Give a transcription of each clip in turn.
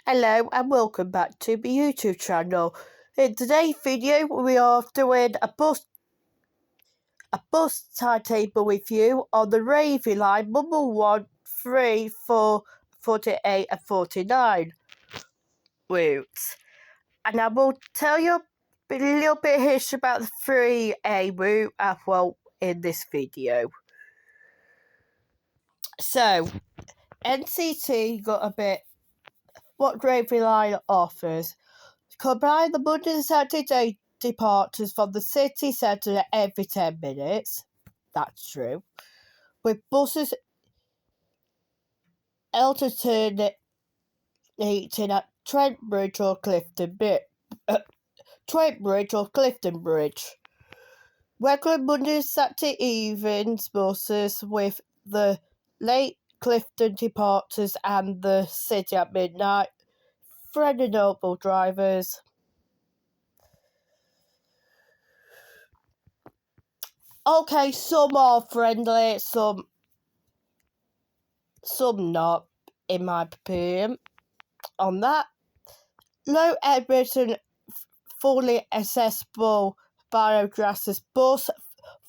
Hello and welcome back to my YouTube channel. In today's video we are doing a bus timetable with you on the Ravy line number 1, 3, 4, 48 and 49 routes. And I will tell you a little bit of history about the 3A route as well in this video. So, NCT got a bit what Ravy line offers. Combine the Monday and Saturday departures from the city centre every 10 minutes. That's true. With buses alternating at Trent Bridge or Clifton Bridge. Regular Monday and Saturday evenings buses with the late Clifton departures and the city at midnight. Friendly noble drivers. Okay, some are friendly, some not, in my opinion. On that, low Edmonton fully accessible biogases bus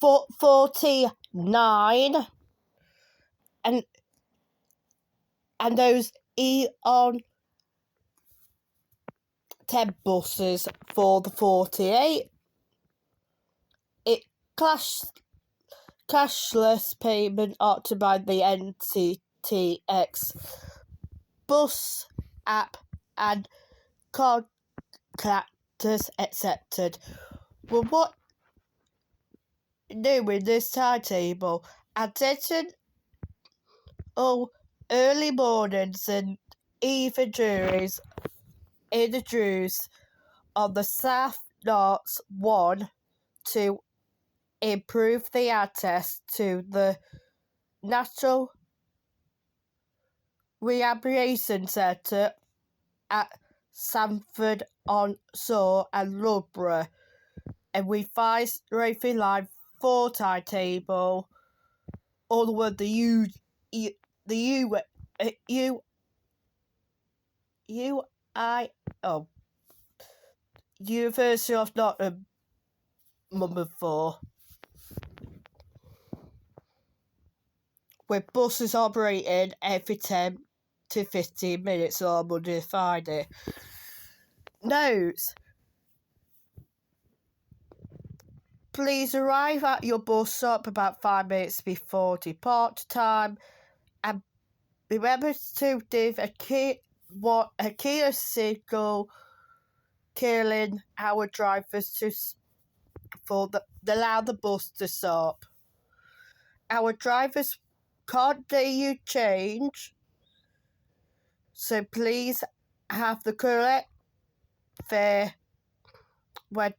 49 and those Eon 10 buses for the 48. It cashless payment opted by the NCTX bus app and contractors accepted. Well, what new in this timetable? Attention, early mornings and even juries introduced on the South North 1 to improve the access to the Natural Rehabilitation Centre at Sanford-on-Soar and Loughborough, and revised Ravy Line 4 timetable. All with the University of Nottingham number 4, with buses operating every 10 to 15 minutes on Monday to Friday. Notes: please arrive at your bus stop about 5 minutes before departure time, and remember to give a key signal killing our drivers to allow the bus to stop. Our drivers can't let you change, so please have the correct fare when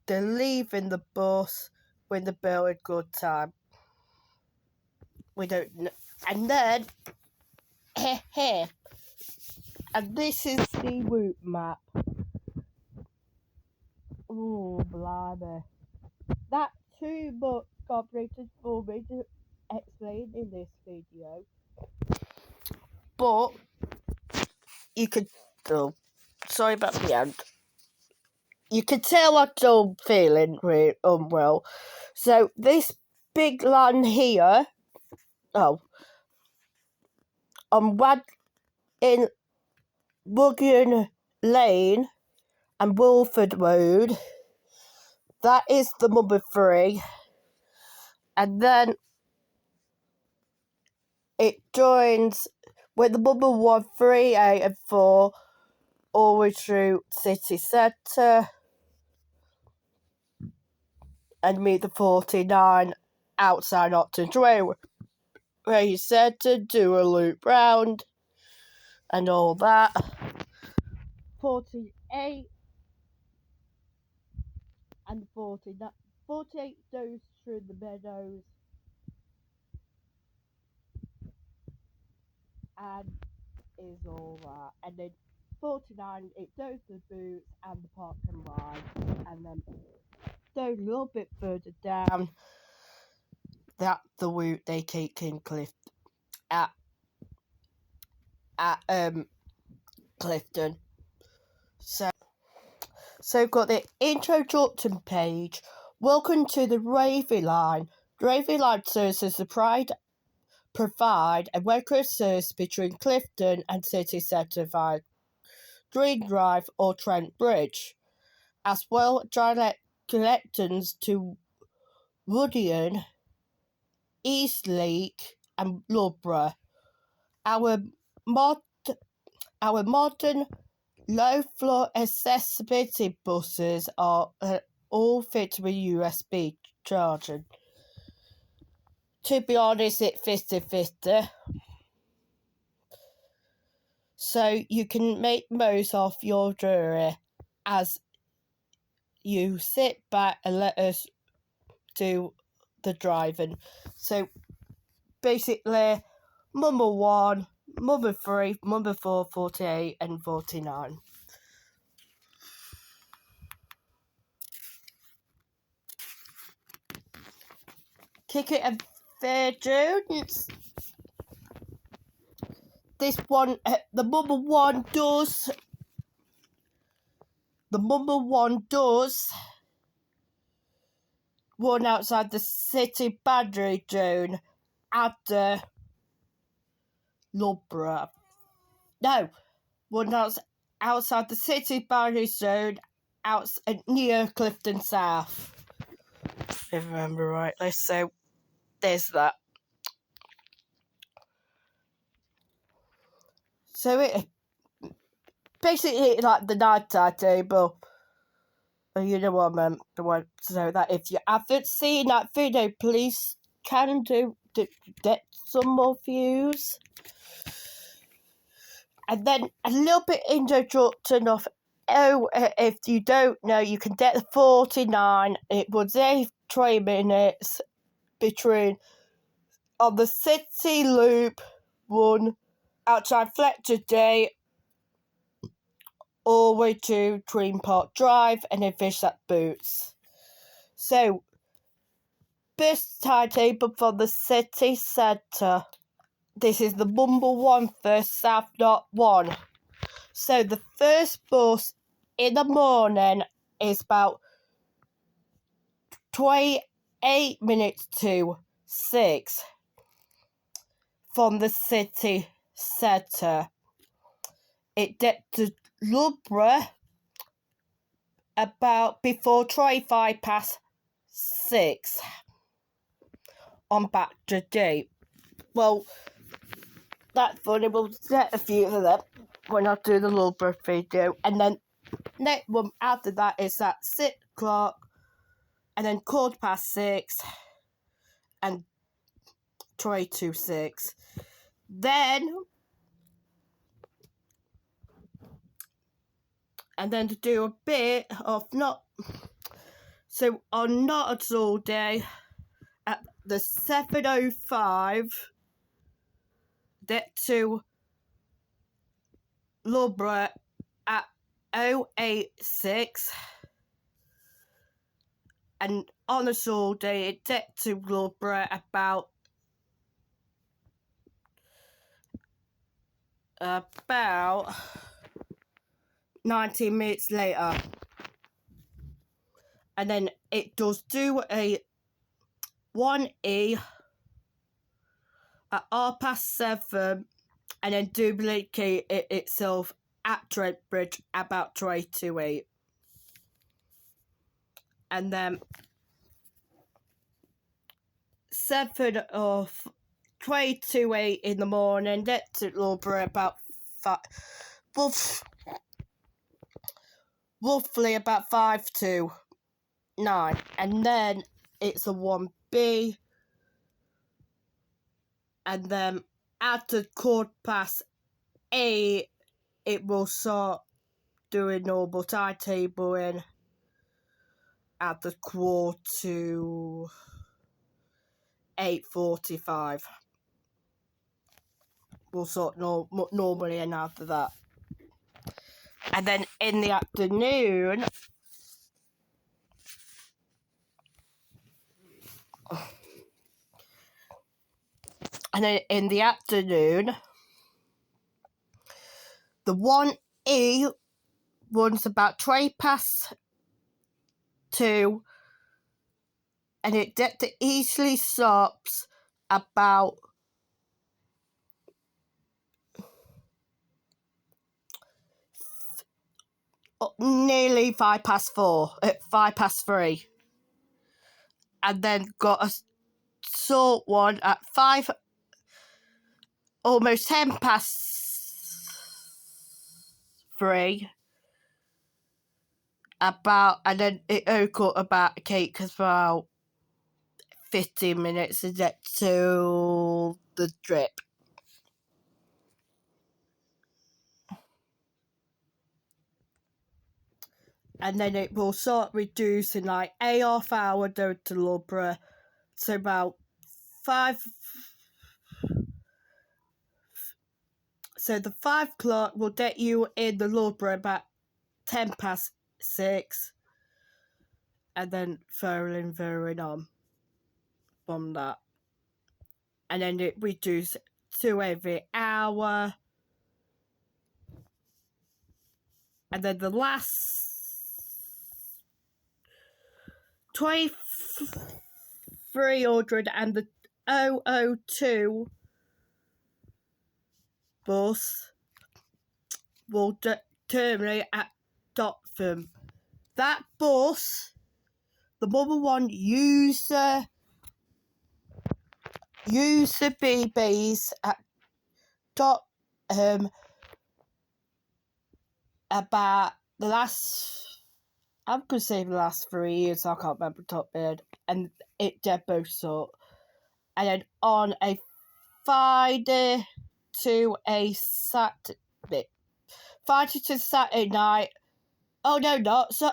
they're leaving the bus with the bill in good time. We don't know. And then, and this is the route map. Oh, blimey. That's too much complicated for me to explain in this video. But, you could, sorry about the end. You can tell I'm still feeling really unwell. So, this big line here, on in Wogan Lane and Wilford Road, that is the number 3. And then it joins with the number 1, 3, 8 and 4 all the way through city centre and meet the 49 outside Oxford Way, where you said to do a loop round and all that. 48 and 49. 48 goes through the meadows and is all that. And then 49, it goes to the boots and the park and ride. And then go a little bit further down, that the route they take in Clift at Clifton. So got the introduction page. Welcome to the Railway Line. The Railway Line services provide a regular service between Clifton and city centre via Green Drive or Trent Bridge, as well as direct connections to Woodian, Eastleigh and Loughborough. Our modern low-floor accessibility buses are all fitted with USB charging. To be honest, it's 50-50. So you can make most of your journey as you sit back and let us do the driving. So basically, number 1, number 3, number 4, 48 and 49. Kick it and fair Jones. This one, the number one does one outside the city boundary zone at the Loughborough. No, one outside the city boundary zone near Clifton South. If I remember rightly, so there's that. So it basically like the night timetable. You know what I meant, the one. So that if you haven't seen that video, please can get some more views. And then a little bit introduction of if you don't know, you can get the 49. It was 3 minutes between on the City Loop 1 outside Fletcher Day all the way to Green Park Drive and then finish at Boots. So, bus timetable for the city centre. This is the number 1 first South Knot 1. So the first bus in the morning is about 28 minutes to 6 from the city centre. It gets to Loughborough about before 25 past 6 on back to date. Well, that's funny. We'll get a few of them when I do the Loughborough video. And then next one after that is at 6 o'clock and then 6:15 and 6. And then to do a bit of not all day at the 7:05 get to Loughborough at 086 and on a all day it get to Loughborough about 19 minutes later. And then it does do a 1E at 7:30 and then duplicate it itself at Trent Bridge about 2:08. And then 2:08 in the morning, get to Loughborough about roughly about 5 to 9. And then it's a 1B. And then after 8:15, it will start doing normal timetabling at the 8:45. We'll sort normally and after that. And then in the afternoon, the 1 E runs about 2:20, and it easily stops about nearly 3:05, and then got a short one at almost 3:10, and then it got about cake as about 15 minutes to get to the drip. And then it will start reducing like a half hour down to Loughborough. So about 5. So the 5 o'clock will get you in the Loughborough about 6:10, and then throwing on from that. And then it reduces to every hour. And then the last 2300 and the 002 bus will terminate at Dotford. That bus, the number one user BBs at about the last, I'm going to say the last 3 years, I can't remember top bed, and it did both sort. And then on a Friday to a Saturday night, oh no, not so.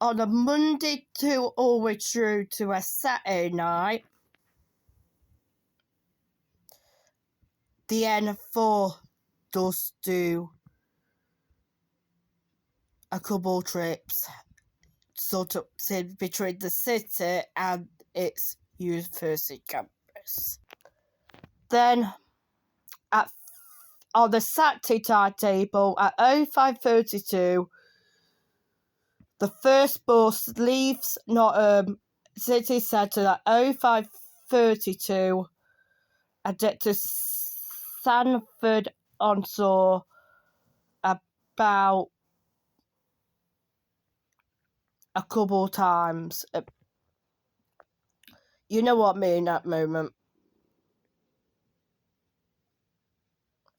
On a Monday to all the way through to a Saturday night, the N4 does do a couple trips sort of between the city and its university campus. Then on the Saturday timetable at 05:32, the first bus leaves Nottingham city centre at 05:32 and get to Sanford-on-Soar about a couple times. You know what I mean at moment.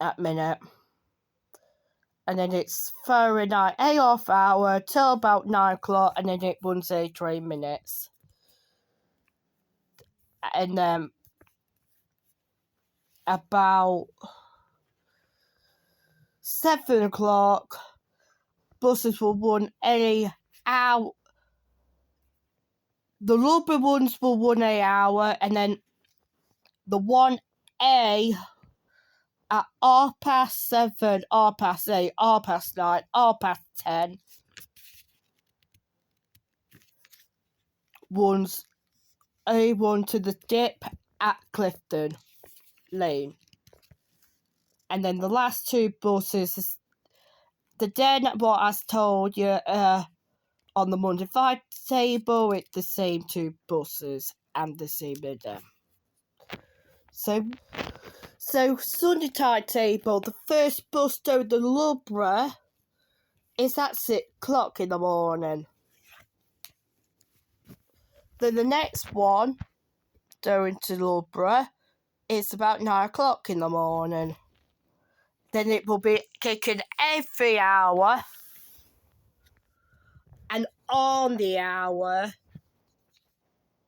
At minute. And then it's Friday night, a half hour till about 9 o'clock, and then it runs 3 minutes. And then about 7 o'clock, buses will run any hour. The Loughborough ones will run an hour, and then the 1A at 7:30, 8:30, 9:30, 10:30 runs a run to the dip at Clifton Lane. And then the last 2 buses, what I told you on the Monday timetable, it's the same 2 buses and the same day. So Sunday timetable, the first bus to the Loughborough is at 6 o'clock in the morning. Then the next one going to Loughborough is about 9 o'clock in the morning. Then it will be kicking every hour and on the hour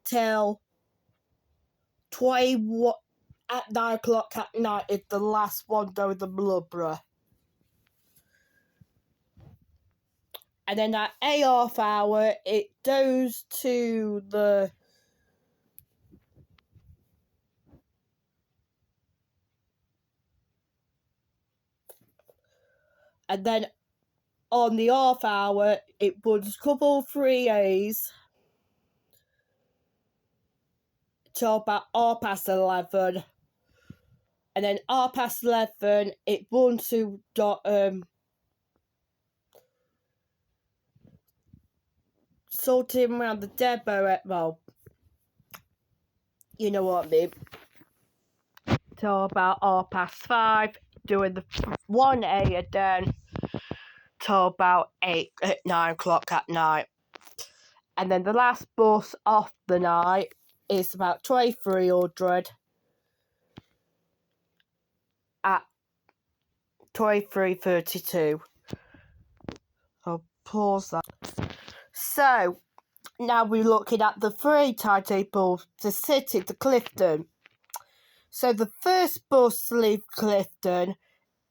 till 21 at 9 o'clock at night is the last one going to Loughborough. And then at a half hour it goes to the and then on the half hour it runs a couple 3As till about 11:30, And then 11:30, it won to sorting around the depot at, well, you know what I mean. Till about 5:30, doing the 1A again, till about 9 o'clock at night. And then the last bus off the night is about 2300 at 23:32. I'll pause that. So, now we're looking at the 3 timetables to City to Clifton. So the first bus to leave Clifton,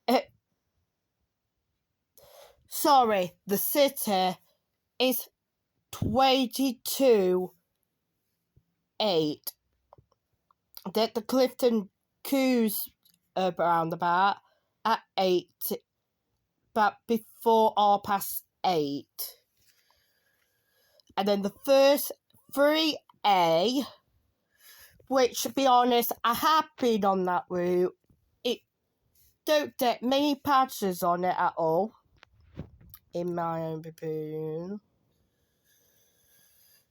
the City is 22:08. Then the Clifton Cruise roundabout at 8, but before 8:30. And then the first 3A, which, to be honest, I have been on that route. It don't get many passengers on it at all, in my own opinion.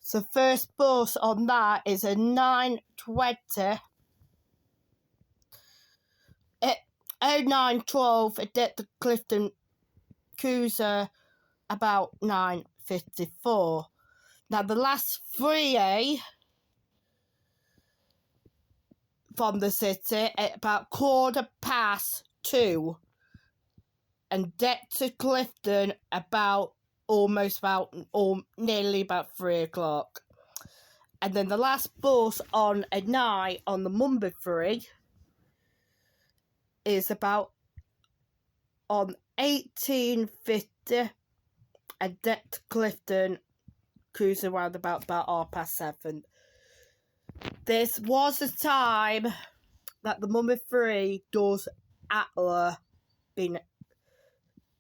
So first bus on that is a 9:20. At 09:12, it did the Clifton Cruiser about 9:54. Now the last 3A from the City at about 2:15, and get to Clifton nearly about 3 o'clock. And then the last bus on a night on the Monday 3 is about on 18:50, and get to Clifton cruise around about 7:30. This was a time that the Monday 3 does Atla been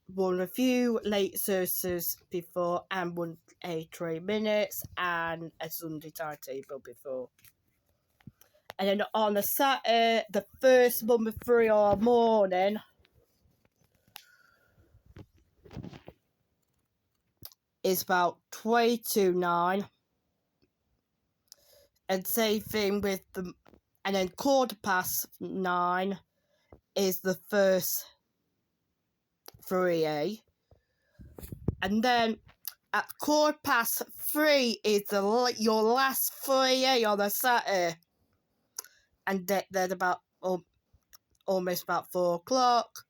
won a few late services before and won a 3 minutes and a Sunday timetable before. And then on the Saturday, the first Monday 3 morning, is about 22:09. And same thing with the, and then 9:15 is the first 3A. And then at 3:15 is your last 3A on a Saturday. And then about almost about 4 o'clock.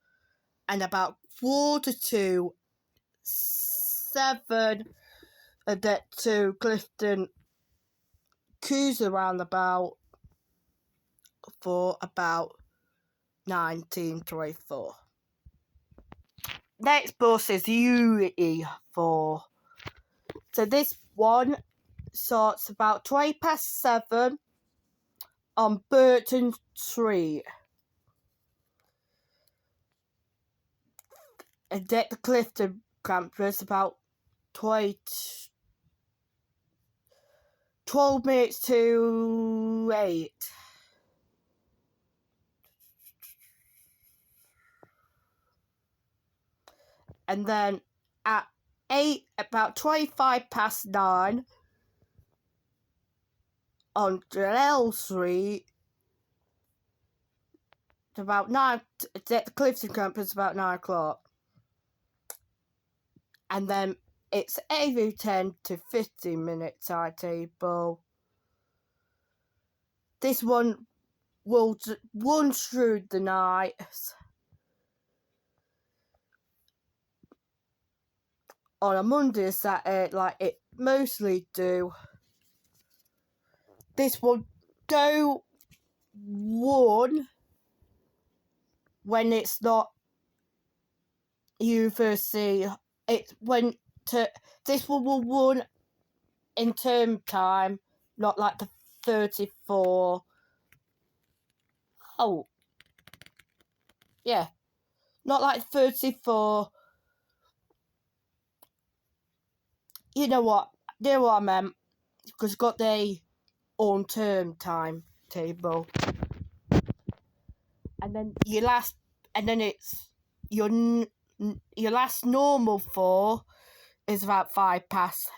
And about 7:45, and get to Clifton cruise around about for about 19:24. Next bus is UE4. So this one starts about 7:20 on Burton Street. And get the Clifton campus about 12 minutes to 8. And then at 8, about 9:25 on Glenelg Street, about 9, at the Clifton campus about 9 o'clock. And then it's every 10 to 15 minute timetable. This one will run through the night. On a Monday or Saturday, like it mostly do. This will go one when it's not university. This one will run in term time, not like the 34. Oh, yeah, not like 34. You know what I meant, because it's got the on term timetable. And and then it's your last normal 4 is about 5 past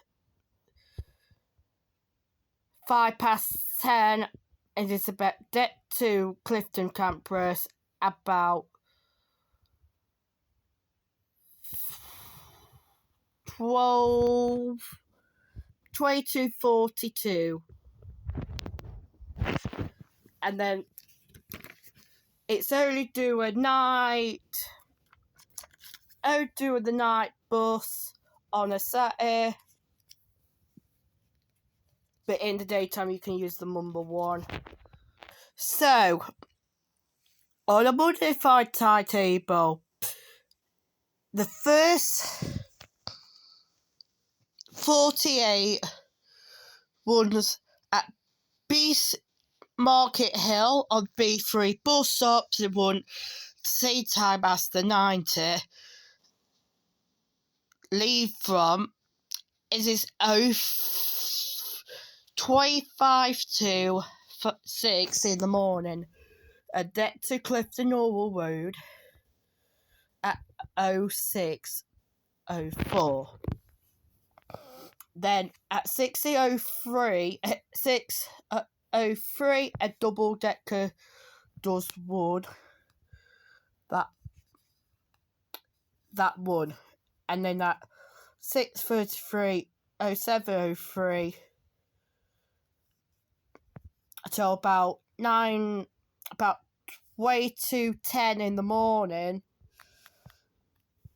10, and it's about get to Clifton campus about 22:42, and then it's only do the night bus on a Saturday, but in the daytime you can use the number 1. So on a modified timetable, the first 48 runs at Market Hill on B3 bus stops and run same time as the 90. Leave from is 25 to 6 in the morning, and get to Clifton Normal Road at 06:04. Then at 6:03, a double decker does one. That one, and then at 6:33, 07:03 until about 10 in the morning.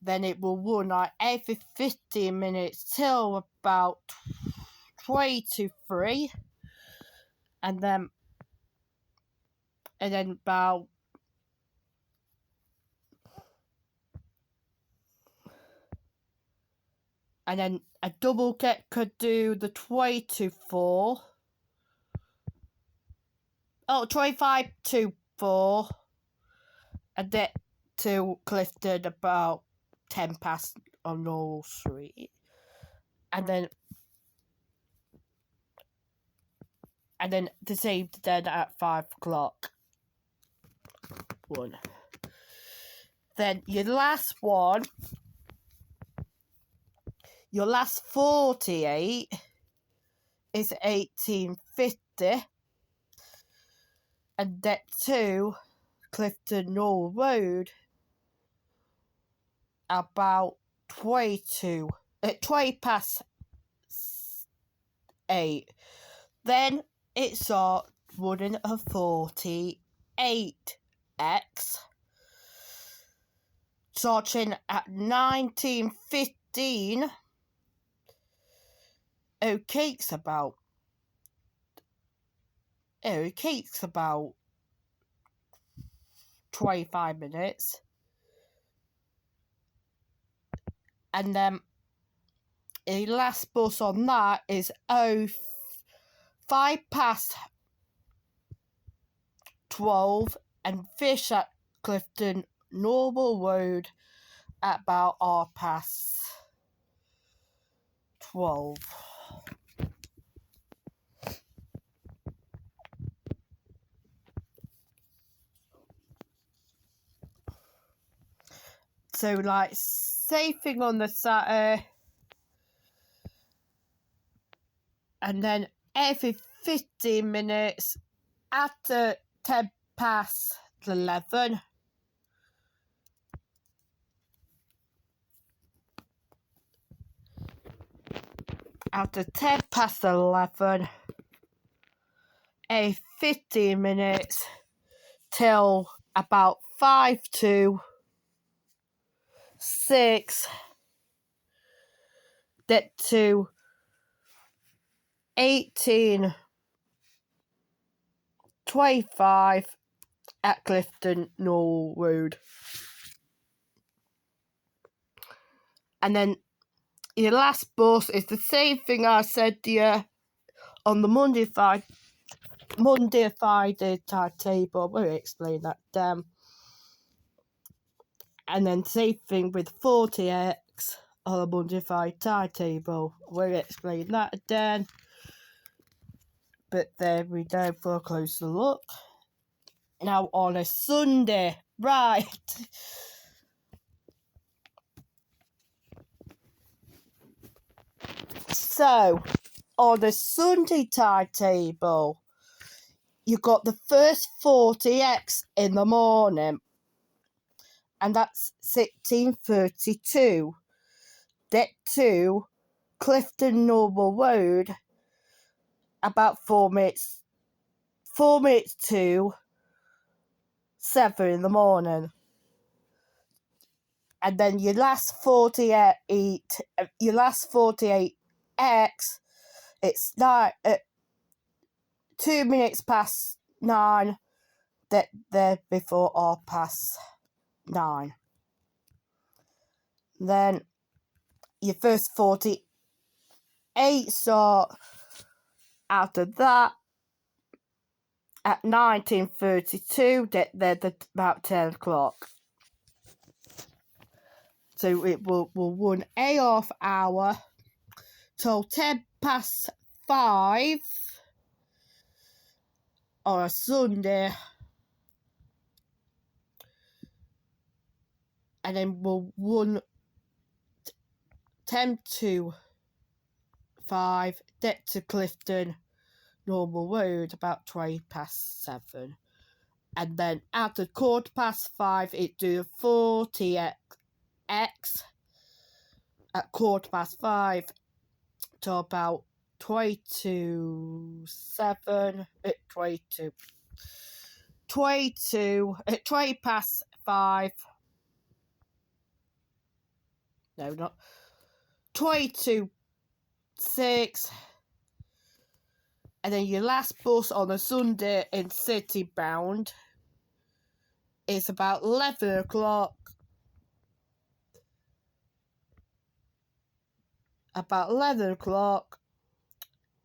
Then it will run like every 15 minutes till about 3, and then about and then a double get could do the 24. 25 to 4, and get to Clifton about 10 past on Norwell Street, and then the same then at 5 o'clock. 1. Then your last 48 is 18:50, and get to Clifton Norwell Road about 20 past 8. Then it starts running a 48X, starting at 19:15. It takes about 25 minutes, and then the last bus on that is 5 past 12, and fish at Clifton Normal Road at about 12. So like safing on the Saturday, and then every 15 minutes after 10 past 11. After 10 past 11, a 15 minutes till about 5 to 6, get to 18:25 at Clifton Norwell Road. And then your last bus is the same thing I said to you on the Monday Friday timetable. I won't explain that then. And then same thing with 40X on the Monday Friday timetable. I won't explain that again. But there we go for a closer look. Now on a Sunday, right. So, on the Sunday timetable, you got the first 40x in the morning, and that's 16:32. Get to Clifton Loughborough Road about 4 minutes to 7 in the morning. And then your last 48x, it's 2 minutes past 9. That there before 9:30. Then your first 48 start after that at 19:32. That they're about 10 o'clock. So it will run a half hour till 5:10 on a Sunday, and then we'll run 10:05. Get to Clifton Loughborough Road about 7:20. And then after 5:15, it do 40x at 5:15 to about 7 at 5. No, not 6. And then your last bus on a Sunday in city bound is about 11 o'clock. About 11 o'clock,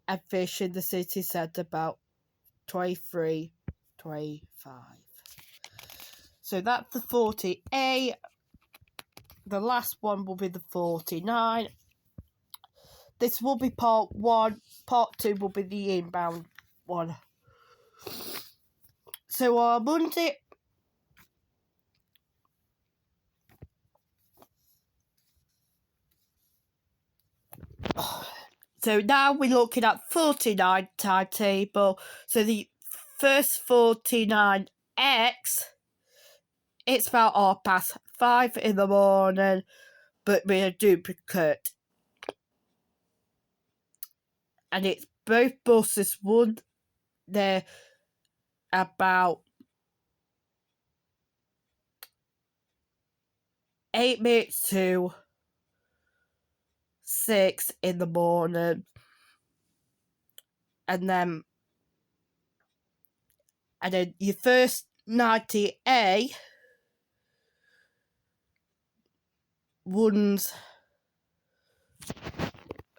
and fish in the city centre about 23:25. So that's the 48. The last one will be the 49. This will be part 1. Part 2 will be the inbound one. So on Monday, so now we're looking at 49 timetable. So the first 49x, it's about 5:30 in the morning, but we're a duplicate. And it's both buses. One, they're about 8 minutes to 6 in the morning. And then your first 90A runs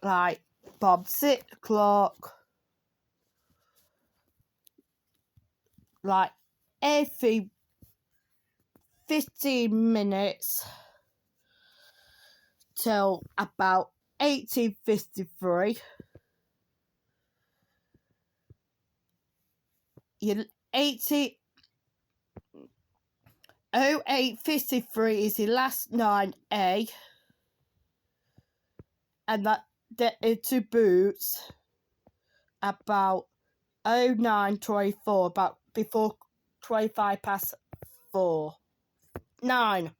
like from 6 o'clock, like every 15 minutes till about 18:53. Your 08:53 is your last 9A, and that get into boots about 09:24, about before 4:25. 9.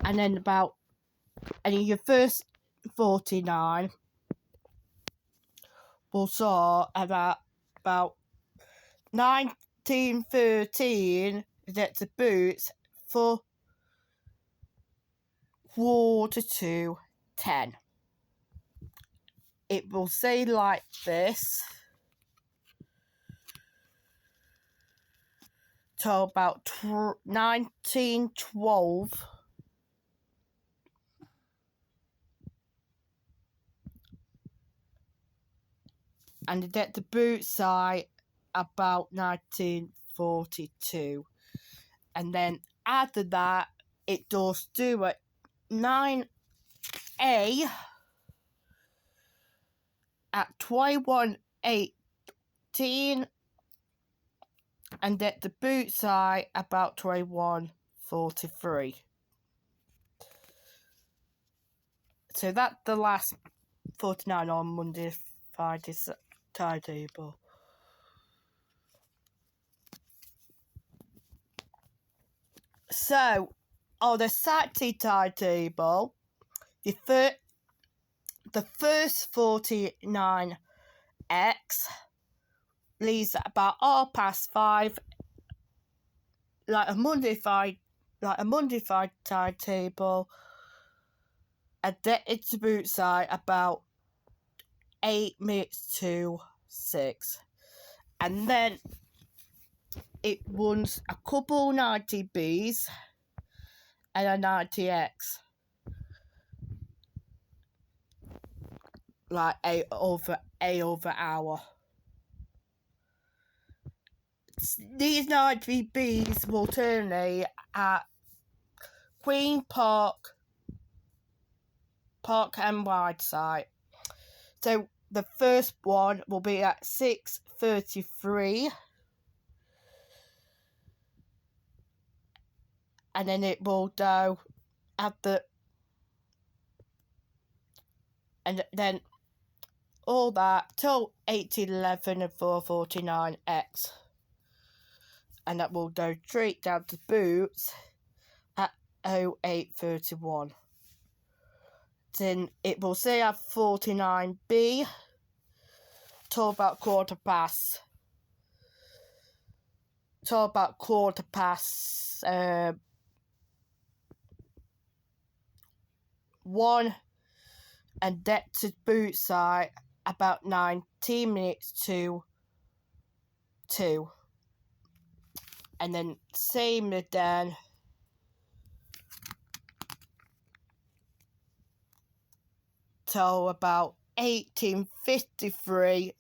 And then your first 49 will start about 19:13 get to boots for 9:45. It will say like this till about 19:12. And get the boot side about 19:42. And then after that, it does do at 9A at 21:18, and at the boot side about 21:43. So that's the last 49 on Monday, Friday's timetable. So, on the Saturday timetable, the first 49X leaves at about 5:30, like a Monday timetable, and then it's the boot side about 8 minutes to 6, and then it runs a couple 90Bs and a 90X, like over hour. These 90Bs will terminate at Queen Park and Whiteside. So the first one will be at 6:33, and then it will go and then all that till 1811 and 449X, and that will go straight down to Boots at 08:31. Then it will say at 49B till about quarter past 1, and get to boot side about 19 minutes to 2, and then same again till about 18:53,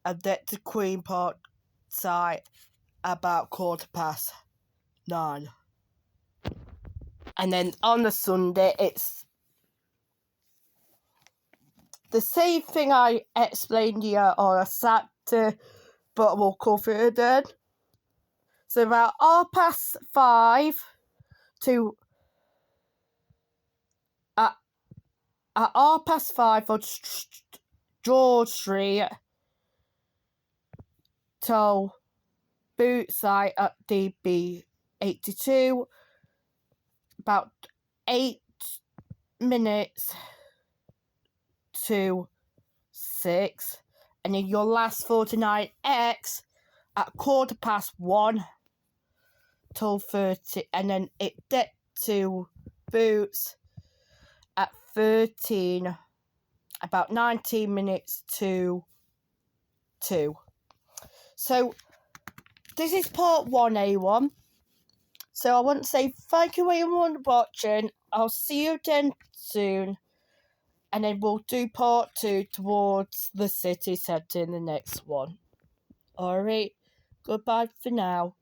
and get to Queen Park side about 9:15. And then on the Sunday, it's the same thing I explained here on a Saturday, but we'll cover it again. So about 5:30 to at 5:30 on George Street till boot side at DB82, about 8 minutes to 6, and then your last 49X at 1:15 till 30, and then it get to Boots at 13, about 19 minutes to 2. So this is part 1A1. So I want to say thank you everyone for watching. I'll see you again soon, and then we'll do part 2 towards the city centre in the next one. Alright, goodbye for now.